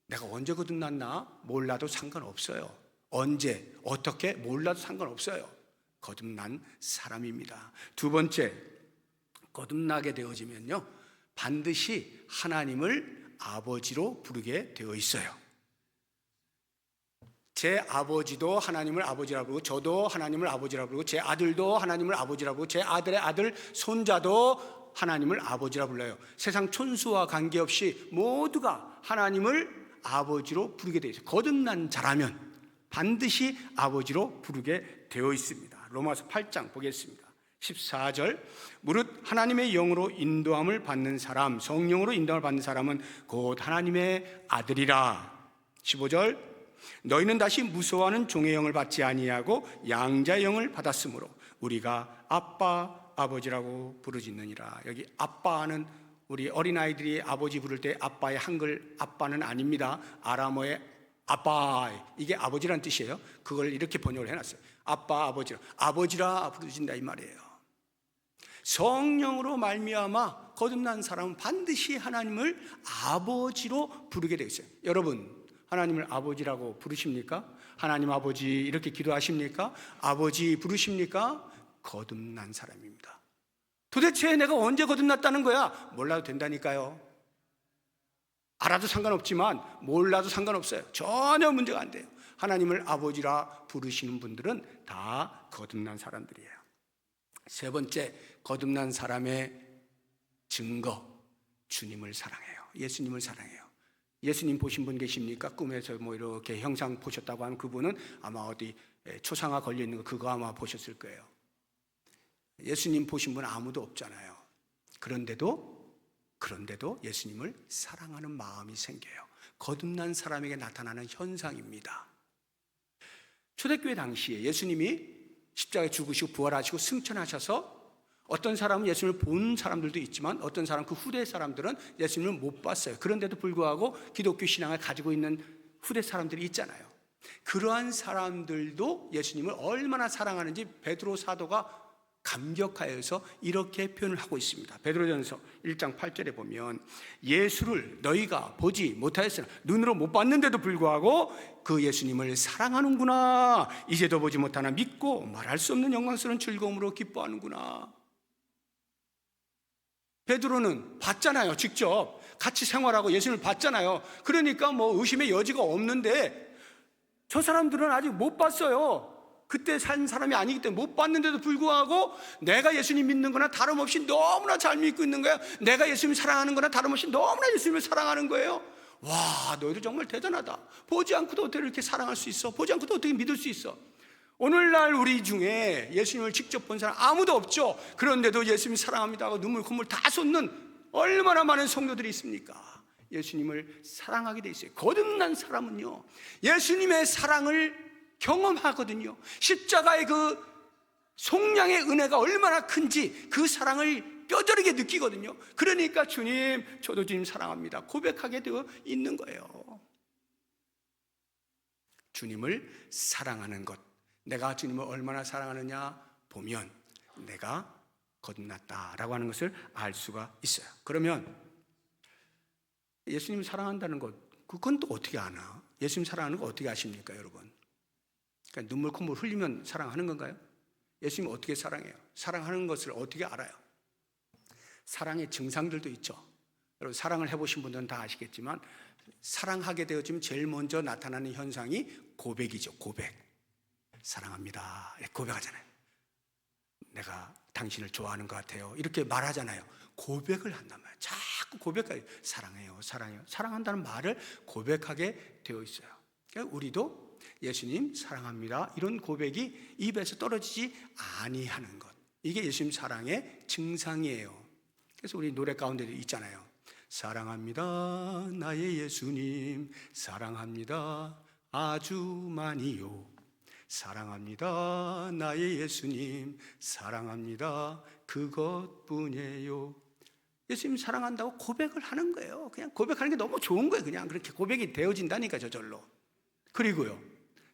내가 언제 거듭났나 몰라도 상관없어요. 언제 어떻게 몰라도 상관없어요. 거듭난 사람입니다. 두 번째, 거듭나게 되어지면요, 반드시 하나님을 아버지로 부르게 되어 있어요. 제 아버지도 하나님을 아버지라고 부르고, 저도 하나님을 아버지라고 부르고, 제 아들도 하나님을 아버지라고 부르고, 제 아들의 아들, 손자도 하나님을 아버지라 불러요. 세상 촌수와 관계없이 모두가 하나님을 아버지로 부르게 되어 있어요. 거듭난 자라면 반드시 아버지로 부르게 되어 있습니다. 로마서 8장 보겠습니다. 14절, 무릇 하나님의 영으로 인도함을 받는 사람, 성령으로 인도함을 받는 사람은 곧 하나님의 아들이라. 15절, 너희는 다시 무서워하는 종의 영을 받지 아니하고 양자의 영을 받았으므로 우리가 아빠 아버지라고 부르짖느니라. 여기 아빠는 우리 어린아이들이 아버지 부를 때 아빠의 한글 아빠는 아닙니다. 아람어의 아빠, 이게 아버지라는 뜻이에요. 그걸 이렇게 번역을 해놨어요. 아빠 아버지라 부르짖는다 이 말이에요. 성령으로 말미암아 거듭난 사람은 반드시 하나님을 아버지로 부르게 되어 있어요. 여러분, 하나님을 아버지라고 부르십니까? 하나님 아버지 이렇게 기도하십니까? 아버지 부르십니까? 거듭난 사람입니다. 도대체 내가 언제 거듭났다는 거야? 몰라도 된다니까요. 알아도 상관없지만 몰라도 상관없어요. 전혀 문제가 안 돼요. 하나님을 아버지라 부르시는 분들은 다 거듭난 사람들이에요. 세 번째, 거듭난 사람의 증거, 주님을 사랑해요. 예수님을 사랑해요. 예수님 보신 분 계십니까? 꿈에서 뭐 이렇게 형상 보셨다고 하면 그분은 아마 어디 초상화 걸려있는 거 그거 아마 보셨을 거예요. 예수님 보신 분 아무도 없잖아요. 그런데도 예수님을 사랑하는 마음이 생겨요. 거듭난 사람에게 나타나는 현상입니다. 초대교회 당시에 예수님이 십자가에 죽으시고 부활하시고 승천하셔서 어떤 사람은 예수님을 본 사람들도 있지만 어떤 사람, 그 후대 사람들은 예수님을 못 봤어요. 그런데도 불구하고 기독교 신앙을 가지고 있는 후대 사람들이 있잖아요. 그러한 사람들도 예수님을 얼마나 사랑하는지 베드로 사도가 감격하여서 이렇게 표현을 하고 있습니다. 베드로전서 1장 8절에 보면 예수를 너희가 보지 못하였으나 눈으로 못 봤는데도 불구하고 그 예수님을 사랑하는구나. 이제도 보지 못하나 믿고 말할 수 없는 영광스러운 즐거움으로 기뻐하는구나. 베드로는 봤잖아요. 직접 같이 생활하고 예수님을 봤잖아요. 그러니까 뭐 의심의 여지가 없는데 저 사람들은 아직 못 봤어요. 그때 산 사람이 아니기 때문에 못 봤는데도 불구하고 내가 예수님 믿는 거나 다름없이 너무나 잘 믿고 있는 거야. 내가 예수님 사랑하는 거나 다름없이 너무나 예수님을 사랑하는 거예요. 와, 너희도 정말 대단하다. 보지 않고도 어떻게 이렇게 사랑할 수 있어? 보지 않고도 어떻게 믿을 수 있어? 오늘날 우리 중에 예수님을 직접 본 사람 아무도 없죠. 그런데도 예수님 사랑합니다 하고 콧물 다 쏟는 얼마나 많은 성도들이 있습니까? 예수님을 사랑하게 돼 있어요. 거듭난 사람은요, 예수님의 사랑을 경험하거든요. 십자가의 그 속량의 은혜가 얼마나 큰지 그 사랑을 뼈저리게 느끼거든요. 그러니까 주님, 저도 주님 사랑합니다 고백하게 되어 있는 거예요. 주님을 사랑하는 것, 내가 주님을 얼마나 사랑하느냐 보면 내가 거듭났다라고 하는 것을 알 수가 있어요. 그러면 예수님 사랑한다는 것, 그건 또 어떻게 아나? 예수님 사랑하는 거 어떻게 아십니까, 여러분? 그러니까 눈물 콧물 흘리면 사랑하는 건가요? 예수님 어떻게 사랑해요? 사랑하는 것을 어떻게 알아요? 사랑의 증상들도 있죠. 여러분 사랑을 해보신 분들은 다 아시겠지만 사랑하게 되어지면 제일 먼저 나타나는 현상이 고백이죠. 고백. 사랑합니다. 고백하잖아요. 내가 당신을 좋아하는 것 같아요. 이렇게 말하잖아요. 고백을 한단 말이에요. 자꾸 고백해요. 사랑해요, 사랑해요. 사랑한다는 말을 고백하게 되어 있어요. 그러니까 우리도 예수님 사랑합니다 이런 고백이 입에서 떨어지지 아니하는 것, 이게 예수님 사랑의 증상이에요. 그래서 우리 노래 가운데도 있잖아요. 사랑합니다 나의 예수님, 사랑합니다 아주 많이요. 사랑합니다 나의 예수님, 사랑합니다 그것뿐이에요. 예수님 사랑한다고 고백을 하는 거예요. 그냥 고백하는 게 너무 좋은 거예요. 그냥 그렇게 고백이 되어진다니까 저절로. 그리고요,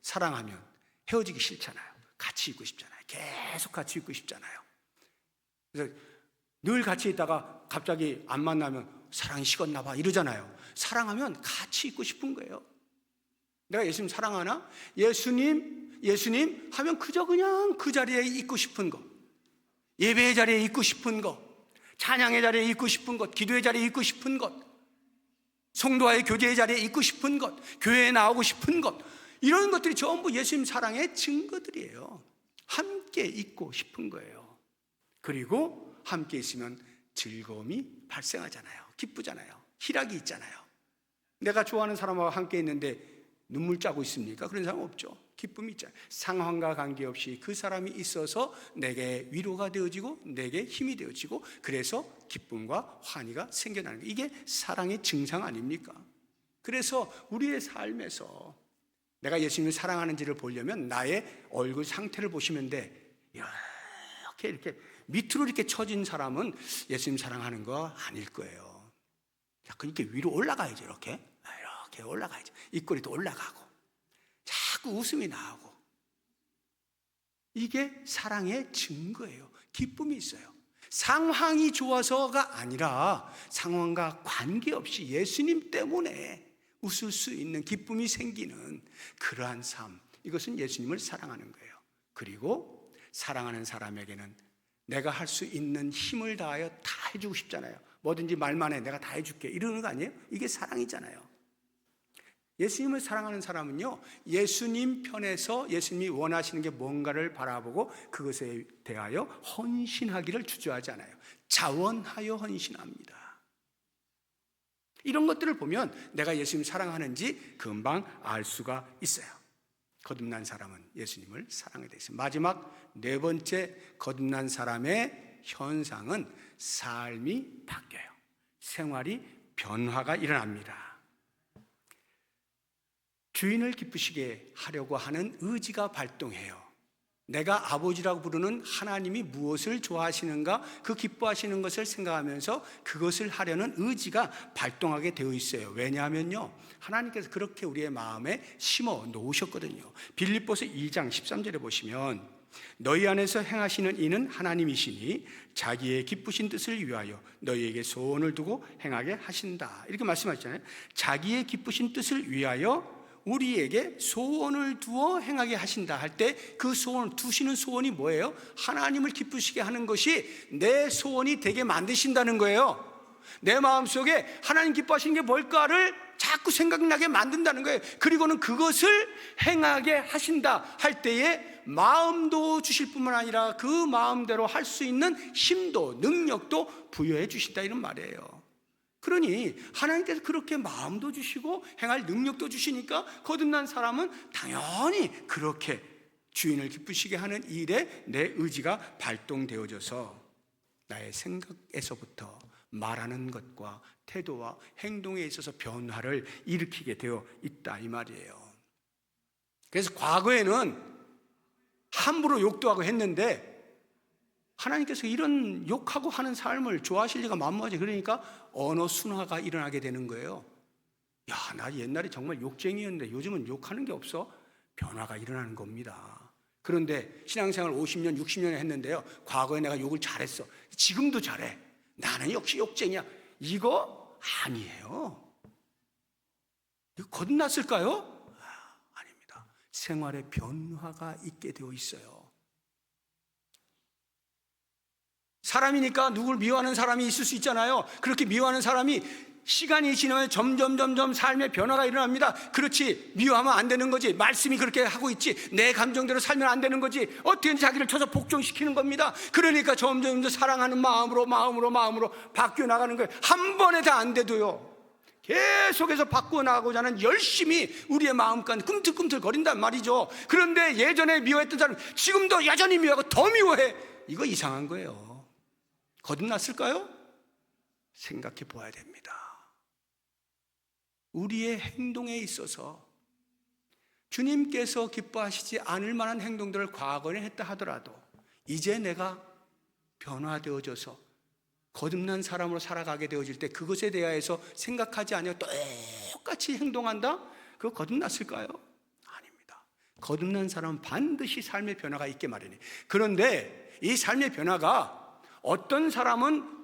사랑하면 헤어지기 싫잖아요. 같이 있고 싶잖아요. 계속 같이 있고 싶잖아요. 그래서 늘 같이 있다가 갑자기 안 만나면 사랑이 식었나 봐 이러잖아요. 사랑하면 같이 있고 싶은 거예요. 내가 예수님 사랑하나? 예수님 하면 그저 그냥 그 자리에 있고 싶은 거, 예배의 자리에 있고 싶은 거, 찬양의 자리에 있고 싶은 것, 기도의 자리에 있고 싶은 것, 성도와의 교제의 자리에 있고 싶은 것, 교회에 나오고 싶은 것, 이런 것들이 전부 예수님 사랑의 증거들이에요. 함께 있고 싶은 거예요. 그리고 함께 있으면 즐거움이 발생하잖아요. 기쁘잖아요. 희락이 있잖아요. 내가 좋아하는 사람하고 함께 있는데 눈물 짜고 있습니까? 그런 사람 없죠. 기쁨이 있잖아요. 상황과 관계없이 그 사람이 있어서 내게 위로가 되어지고 내게 힘이 되어지고 그래서 기쁨과 환희가 생겨나는 거예요. 이게 사랑의 증상 아닙니까? 그래서 우리의 삶에서 내가 예수님을 사랑하는지를 보려면 나의 얼굴 상태를 보시면 돼. 이렇게 밑으로 이렇게 처진 사람은 예수님 사랑하는 거 아닐 거예요. 이렇게 위로 올라가야죠. 이렇게 올라가야죠. 입꼬리도 올라가고 자꾸 웃음이 나오고, 이게 사랑의 증거예요. 기쁨이 있어요. 상황이 좋아서가 아니라 상황과 관계없이 예수님 때문에 웃을 수 있는 기쁨이 생기는 그러한 삶, 이것은 예수님을 사랑하는 거예요. 그리고 사랑하는 사람에게는 내가 할 수 있는 힘을 다하여 다 해주고 싶잖아요. 뭐든지 말만 해, 내가 다 해줄게, 이러는 거 아니에요? 이게 사랑이잖아요. 예수님을 사랑하는 사람은요, 예수님 편에서 예수님이 원하시는 게 뭔가를 바라보고 그것에 대하여 헌신하기를 주저하지 않아요. 자원하여 헌신합니다. 이런 것들을 보면 내가 예수님 사랑하는지 금방 알 수가 있어요. 거듭난 사람은 예수님을 사랑하게 되어 있어요. 마지막 네 번째 거듭난 사람의 현상은 삶이 바뀌어요. 생활이 변화가 일어납니다. 주인을 기쁘시게 하려고 하는 의지가 발동해요. 내가 아버지라고 부르는 하나님이 무엇을 좋아하시는가, 그 기뻐하시는 것을 생각하면서 그것을 하려는 의지가 발동하게 되어 있어요. 왜냐하면요, 하나님께서 그렇게 우리의 마음에 심어 놓으셨거든요. 빌립보서 2장 13절에 보시면 너희 안에서 행하시는 이는 하나님이시니 자기의 기쁘신 뜻을 위하여 너희에게 소원을 두고 행하게 하신다, 이렇게 말씀하셨잖아요. 자기의 기쁘신 뜻을 위하여 우리에게 소원을 두어 행하게 하신다 할 때 그 소원을 두시는 소원이 뭐예요? 하나님을 기쁘시게 하는 것이 내 소원이 되게 만드신다는 거예요. 내 마음속에 하나님 기뻐하시는 게 뭘까를 자꾸 생각나게 만든다는 거예요. 그리고는 그것을 행하게 하신다 할 때에 마음도 주실 뿐만 아니라 그 마음대로 할 수 있는 힘도 능력도 부여해 주신다, 이런 말이에요. 그러니 하나님께서 그렇게 마음도 주시고 행할 능력도 주시니까 거듭난 사람은 당연히 그렇게 주인을 기쁘시게 하는 일에 내 의지가 발동되어져서 나의 생각에서부터 말하는 것과 태도와 행동에 있어서 변화를 일으키게 되어 있다, 이 말이에요. 그래서 과거에는 함부로 욕도 하고 했는데 하나님께서 이런 욕하고 하는 삶을 좋아하실 리가 만무하지. 그러니까 언어 순화가 일어나게 되는 거예요. 야, 나 옛날에 정말 욕쟁이였는데 요즘은 욕하는 게 없어. 변화가 일어나는 겁니다. 그런데 신앙생활 50년, 60년 했는데요, 과거에 내가 욕을 잘했어, 지금도 잘해, 나는 역시 욕쟁이야, 이거 아니에요. 이거 거듭났을까요? 아닙니다. 생활의 변화가 있게 되어 있어요. 사람이니까 누굴 미워하는 사람이 있을 수 있잖아요. 그렇게 미워하는 사람이 시간이 지나면 점점 삶의 변화가 일어납니다. 그렇지, 미워하면 안 되는 거지. 말씀이 그렇게 하고 있지, 내 감정대로 살면 안 되는 거지. 어떻게든 자기를 쳐서 복종시키는 겁니다. 그러니까 점점 사랑하는 마음으로 바뀌어 나가는 거예요. 한 번에 다 안 돼도요, 계속해서 바꾸어 나가고자 하는 열심히 우리의 마음간 꿈틀꿈틀 거린단 말이죠. 그런데 예전에 미워했던 사람 지금도 여전히 미워하고 더 미워해. 이거 이상한 거예요. 거듭났을까요? 생각해 보아야 됩니다. 우리의 행동에 있어서 주님께서 기뻐하시지 않을 만한 행동들을 과거에 했다 하더라도 이제 내가 변화되어져서 거듭난 사람으로 살아가게 되어질 때 그것에 대하여서 생각하지 않으며 똑같이 행동한다? 그거 거듭났을까요? 아닙니다. 거듭난 사람은 반드시 삶의 변화가 있게 마련해. 그런데 이 삶의 변화가 어떤 사람은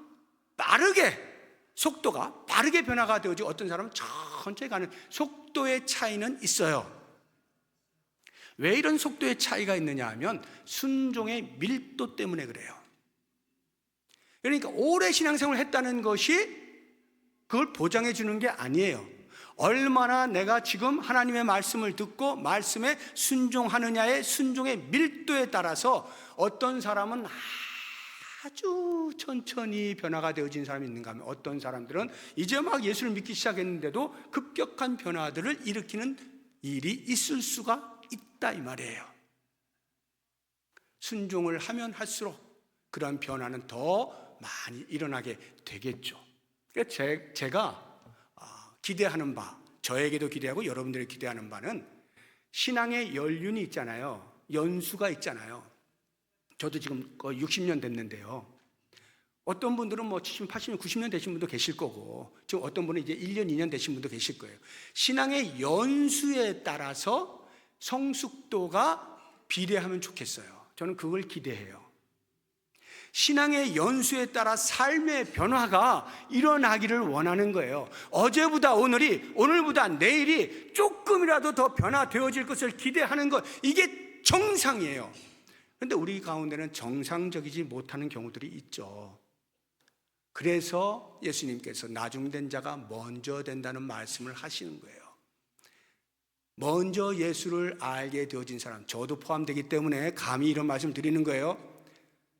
속도가 빠르게 변화가 되어지고 어떤 사람은 천천히 가는 속도의 차이는 있어요. 왜 이런 속도의 차이가 있느냐 하면 순종의 밀도 때문에 그래요. 그러니까 오래 신앙생활을 했다는 것이 그걸 보장해 주는 게 아니에요. 얼마나 내가 지금 하나님의 말씀을 듣고 말씀에 순종하느냐의 순종의 밀도에 따라서 어떤 사람은 아주 천천히 변화가 되어진 사람이 있는가 하면 어떤 사람들은 이제 막 예수를 믿기 시작했는데도 급격한 변화들을 일으키는 일이 있을 수가 있다, 이 말이에요. 순종을 하면 할수록 그런 변화는 더 많이 일어나게 되겠죠. 그러니까 제가 기대하는 바, 저에게도 기대하고 여러분들이 기대하는 바는 신앙의 연륜이 있잖아요. 연수가 있잖아요. 저도 지금 거의 60년 됐는데요, 어떤 분들은 뭐 70, 80년, 90년 되신 분도 계실 거고, 지금 어떤 분은 이제 1년, 2년 되신 분도 계실 거예요. 신앙의 연수에 따라서 성숙도가 비례하면 좋겠어요. 저는 그걸 기대해요. 신앙의 연수에 따라 삶의 변화가 일어나기를 원하는 거예요. 어제보다 오늘이, 오늘보다 내일이 조금이라도 더 변화되어질 것을 기대하는 것, 이게 정상이에요. 그런데 우리 가운데는 정상적이지 못하는 경우들이 있죠. 그래서 예수님께서 나중된 자가 먼저 된다는 말씀을 하시는 거예요. 먼저 예수를 알게 되어진 사람, 저도 포함되기 때문에 감히 이런 말씀 드리는 거예요.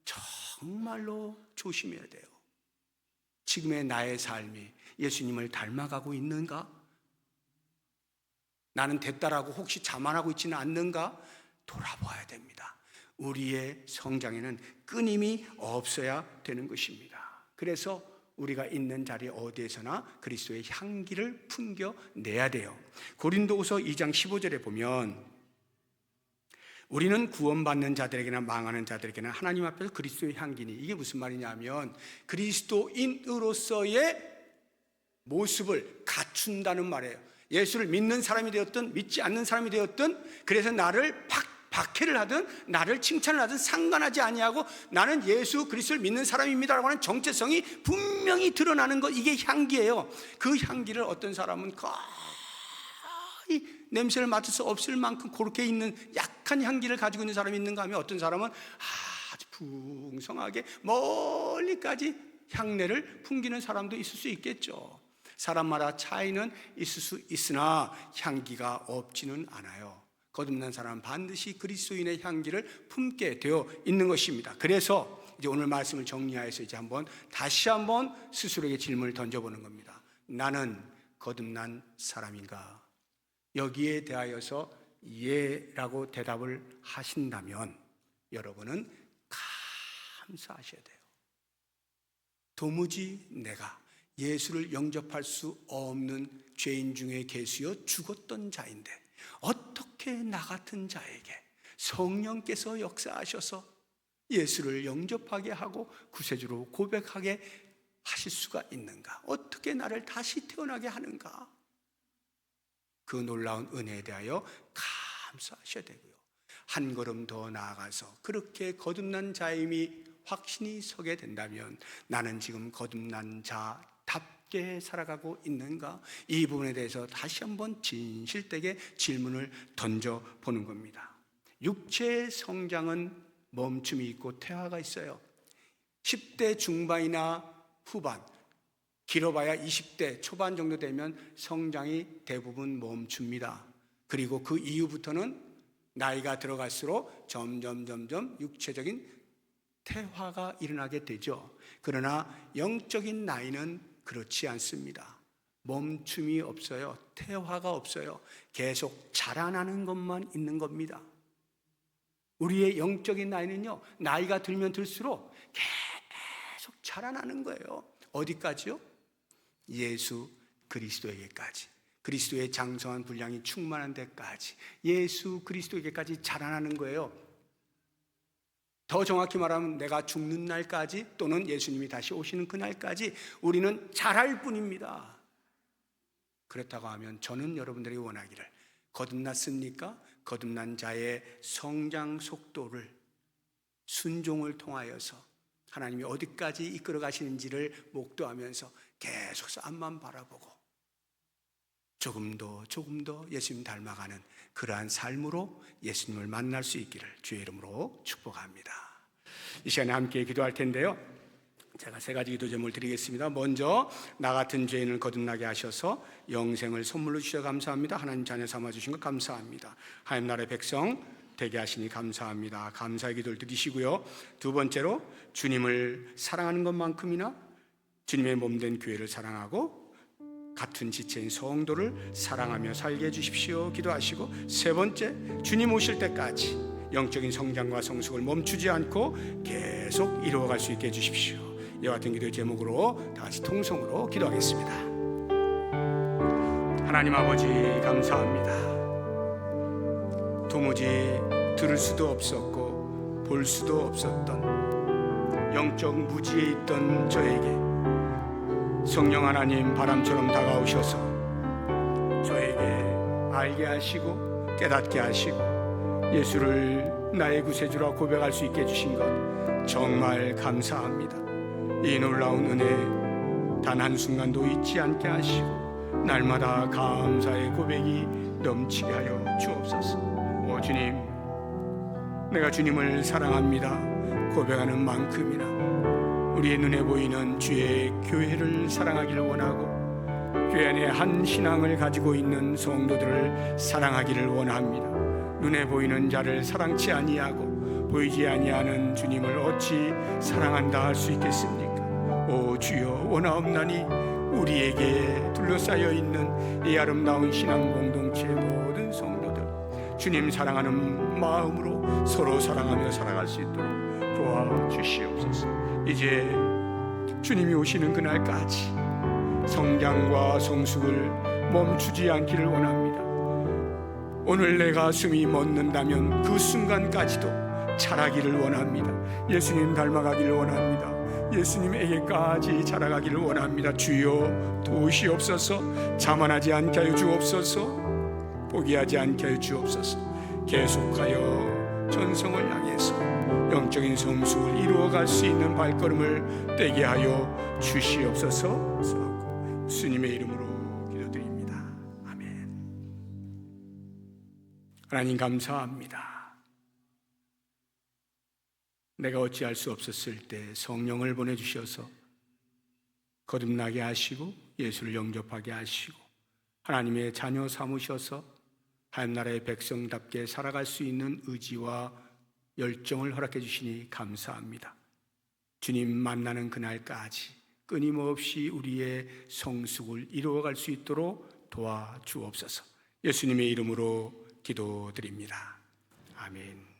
정말로 조심해야 돼요. 지금의 나의 삶이 예수님을 닮아가고 있는가? 나는 됐다라고 혹시 자만하고 있지는 않는가? 돌아봐야 됩니다. 우리의 성장에는 끊임이 없어야 되는 것입니다. 그래서 우리가 있는 자리 어디에서나 그리스도의 향기를 풍겨내야 돼요. 고린도후서 2장 15절에 보면 우리는 구원받는 자들에게나 망하는 자들에게나 하나님 앞에서 그리스도의 향기니, 이게 무슨 말이냐면 그리스도인으로서의 모습을 갖춘다는 말이에요. 예수를 믿는 사람이 되었든 믿지 않는 사람이 되었든, 그래서 나를 박해를 하든 나를 칭찬을 하든 상관하지 아니하고 나는 예수 그리스도를 믿는 사람입니다라고 하는 정체성이 분명히 드러나는 것, 이게 향기예요. 그 향기를 어떤 사람은 거의 냄새를 맡을 수 없을 만큼 그렇게 있는 약한 향기를 가지고 있는 사람이 있는가 하면, 어떤 사람은 아주 풍성하게 멀리까지 향내를 풍기는 사람도 있을 수 있겠죠. 사람마다 차이는 있을 수 있으나 향기가 없지는 않아요. 거듭난 사람은 반드시 그리스도인의 향기를 품게 되어 있는 것입니다. 그래서 이제 오늘 말씀을 정리하여서 이제 다시 한번 스스로에게 질문을 던져보는 겁니다. 나는 거듭난 사람인가? 여기에 대하여서 예라고 대답을 하신다면 여러분은 감사하셔야 돼요. 도무지 내가 예수를 영접할 수 없는 죄인 중에 계수여 죽었던 자인데 어떻게 나 같은 자에게 성령께서 역사하셔서 예수를 영접하게 하고 구세주로 고백하게 하실 수가 있는가? 어떻게 나를 다시 태어나게 하는가? 그 놀라운 은혜에 대하여 감사하셔야 되고요. 한 걸음 더 나아가서 그렇게 거듭난 자임이 확신이 서게 된다면 나는 지금 거듭난 자답게 살아가고 있는가? 이 부분에 대해서 다시 한번 진실되게 질문을 던져보는 겁니다. 육체의 성장은 멈춤이 있고 퇴화가 있어요. 10대 중반이나 후반, 길어봐야 20대 초반 정도 되면 성장이 대부분 멈춥니다. 그리고 그 이후부터는 나이가 들어갈수록 점점 육체적인 퇴화가 일어나게 되죠. 그러나 영적인 나이는 그렇지 않습니다. 멈춤이 없어요. 퇴화가 없어요. 계속 자라나는 것만 있는 겁니다. 우리의 영적인 나이는요, 나이가 들면 들수록 계속 자라나는 거예요. 어디까지요? 예수 그리스도에게까지, 그리스도의 장성한 분량이 충만한 데까지, 예수 그리스도에게까지 자라나는 거예요. 더 정확히 말하면 내가 죽는 날까지, 또는 예수님이 다시 오시는 그날까지 우리는 자랄 뿐입니다. 그렇다고 하면 저는 여러분들이 원하기를, 거듭났습니까? 거듭난 자의 성장 속도를, 순종을 통하여서 하나님이 어디까지 이끌어 가시는지를 목도하면서 계속해서 앞만 바라보고 조금 더 예수님 닮아가는 그러한 삶으로 예수님을 만날 수 있기를 주의 이름으로 축복합니다. 이 시간에 함께 기도할 텐데요, 제가 3가지 기도 제목을 드리겠습니다. 먼저 나 같은 죄인을 거듭나게 하셔서 영생을 선물로 주셔서 감사합니다. 하나님 자녀 삼아주신 것 감사합니다. 하나님 나라의 백성 되게 하시니 감사합니다. 감사의 기도를 드리시고요, 두 번째로 주님을 사랑하는 것만큼이나 주님의 몸된 교회를 사랑하고 같은 지체인 성도를 사랑하며 살게 해주십시오 기도하시고, 세 번째, 주님 오실 때까지 영적인 성장과 성숙을 멈추지 않고 계속 이루어갈 수 있게 해주십시오. 이와 같은 기도의 제목으로 다 같이 통성으로 기도하겠습니다. 하나님 아버지 감사합니다. 도무지 들을 수도 없었고 볼 수도 없었던 영적 무지에 있던 저에게 성령 하나님 바람처럼 다가오셔서 저에게 알게 하시고 깨닫게 하시고 예수를 나의 구세주라 고백할 수 있게 해주신 것 정말 감사합니다. 이 놀라운 은혜 단 한순간도 잊지 않게 하시고 날마다 감사의 고백이 넘치게 하여 주옵소서. 오 주님, 내가 주님을 사랑합니다 고백하는 만큼이나 우리의 눈에 보이는 주의 교회를 사랑하기를 원하고 교회 안에 한 신앙을 가지고 있는 성도들을 사랑하기를 원합니다. 눈에 보이는 자를 사랑치 아니하고 보이지 아니하는 주님을 어찌 사랑한다 할 수 있겠습니까? 오 주여, 원하옵나니 우리에게 둘러싸여 있는 이 아름다운 신앙 공동체 모든 성도들 주님 사랑하는 마음으로 서로 사랑하며 살아갈 수 있도록 도와주시옵소서. 이제 주님이 오시는 그날까지 성장과 성숙을 멈추지 않기를 원합니다. 오늘 내 가슴이 멎는다면 그 순간까지도 자라기를 원합니다. 예수님 닮아가기를 원합니다. 예수님에게까지 자라가기를 원합니다. 주여 도우시옵소서. 자만하지 않게 하여 주옵소서. 포기하지 않게 하여 주옵소서. 계속하여 전성을 향해서 영적인 성숙을 이루어갈 수 있는 발걸음을 떼게 하여 주시옵소서. 주님의 이름으로 기도드립니다. 아멘. 하나님 감사합니다. 내가 어찌할 수 없었을 때 성령을 보내주셔서 거듭나게 하시고 예수를 영접하게 하시고 하나님의 자녀 삼으셔서 하나님 나라의 백성답게 살아갈 수 있는 의지와 열정을 허락해 주시니 감사합니다. 주님 만나는 그날까지 끊임없이 우리의 성숙을 이루어갈 수 있도록 도와주옵소서. 예수님의 이름으로 기도드립니다. 아멘.